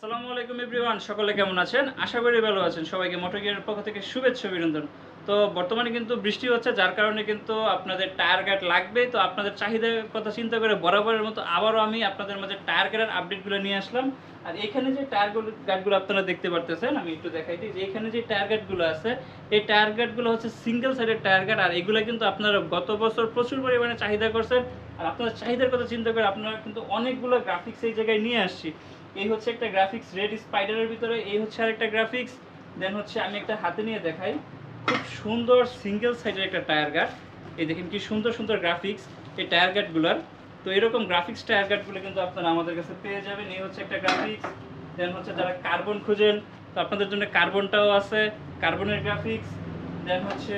আসসালামু আলাইকুম এভরিওয়ান, সকলে কেমন আছেন? আশা করি ভালো আছেন। সবাইকে মোটর গিয়ারের পক্ষ থেকে শুভেচ্ছা অভিনন্দন। তো বর্তমানে কিন্তু বৃষ্টি হচ্ছে, যার কারণে কিন্তু আপনাদের টায়ার গার্ড লাগবে। তো আপনাদের চাহিদার কথা চিন্তা করে বরাবরের মতো আবারও আমি আপনাদের মাঝে টায়ার গার্ডের আপডেটগুলো নিয়ে আসলাম। আর এখানে যে গার্ডগুলো আপনারা দেখতে পারতেছেন, আমি একটু দেখাই দিই যে এখানে যে টায়ার গার্ডগুলো আছে, এই টায়ার গার্ডগুলো হচ্ছে সিঙ্গেল সাইডের টায়ার গার্ড। আর এগুলো কিন্তু আপনারা গত বছর প্রচুর পরিমাণে চাহিদা করছেন। আর আপনাদের চাহিদার কথা চিন্তা করে আপনারা কিন্তু অনেকগুলো গ্রাফিক্স এই জায়গায় নিয়ে আসছি। এই হচ্ছে একটা গ্রাফিক্স রেড স্পাইডারের ভিতরে, এই হচ্ছে আরেকটা গ্রাফিক্স। দেন হচ্ছে আমি একটা হাতে নিয়ে দেখাই, খুব সুন্দর সিঙ্গেল সাইডের একটা টায়ার গার্ড। এই দেখেন কি সুন্দর সুন্দর গ্রাফিক্স এই টায়ার গার্ডগুলোর। তো এরকম গ্রাফিক্স টায়ার গার্ডগুলো কিন্তু আপনারা আমাদের কাছে পেয়ে যাবেন। এই হচ্ছে একটা গ্রাফিক্স। দেন হচ্ছে যারা কার্বন খুঁজেন, তো আপনাদের জন্য কার্বনটাও আছে, কার্বনের গ্রাফিক্স। দেন হচ্ছে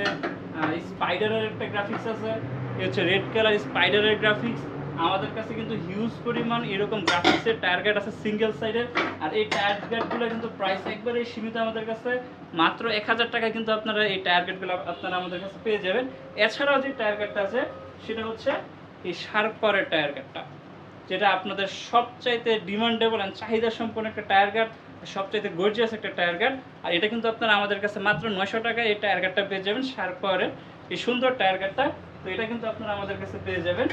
স্পাইডারের একটা গ্রাফিক্স আছে, এই হচ্ছে রেড কালার স্পাইডারের গ্রাফিক্স। আমাদের কাছে কিন্তু হিউজ পরিমাণ এরকম গ্রাফিক্সের টায়ার গার্ড আছে সিঙ্গেল সাইডের। আর এই টায়ার গার্ডগুলো কিন্তু প্রাইস একবারেই সীমিত আমাদের কাছে, মাত্র 1000 টাকায় কিন্তু আপনারা এই টায়ার গার্ডগুলো আপনারা আমাদের কাছে পেয়ে যাবেন। এছাড়াও যে টায়ার গার্ডটা আছে সেটা হচ্ছে এই শার্প পাওয়ারের টায়ার গার্ডটা, যেটা আপনাদের সবচাইতে ডিমান্ডেবল অ্যান্ড চাহিদা সম্পন্ন একটা টায়ার গার্ড, সবচাইতে গর্জিয়াস একটা টায়ার গার্ড। আর এটা কিন্তু আপনারা আমাদের কাছে মাত্র 900 টাকায় এই টায়ার গার্ডটা পেয়ে যাবেন, শার্প পাওয়ারের এই সুন্দর টায়ার গার্ডটা। তো এটা কিন্তু আপনারা আমাদের কাছে পেয়ে যাবেন।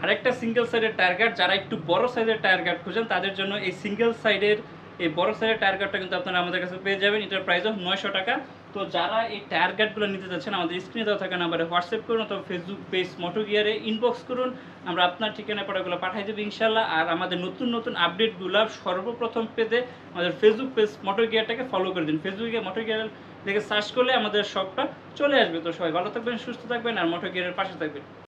আরেকটা সিঙ্গেল সাইডের টায়ার গার্ড, যারা একটু বড় সাইজের টায়ার গার্ড খুঁজেন তাদের জন্য এই সিঙ্গেল সাইডের এই বড় সাইজের টায়ার গার্ডটা কিন্তু আপনারা আমাদের কাছে পেয়ে যাবেন। এটার প্রাইস 900 টাকা। তো যারা এই টায়ার গার্ডগুলো নিতে চাচ্ছেন আমাদের স্ক্রিনে দেওয়া থাকা নাম্বারে হোয়াটসঅ্যাপ করুন অথবা ফেসবুক পেজ মোটো গিয়ারে ইনবক্স করুন, আমরা আপনার ঠিকানা পড়াগুলো পাঠিয়ে দেবো ইনশাল্লাহ। আর আমাদের নতুন নতুন আপডেটগুলো সর্বপ্রথম পেতে আমাদের ফেসবুক পেজ মোটো গিয়ারটাকে ফলো করে দিন। ফেসবুকে মোটো গিয়ার দেখে সার্চ করলে আমাদের শপটা চলে আসবে। তো সবাই ভালো থাকবেন, সুস্থ থাকবেন আর মোটো গিয়ারের পাশে থাকবেন।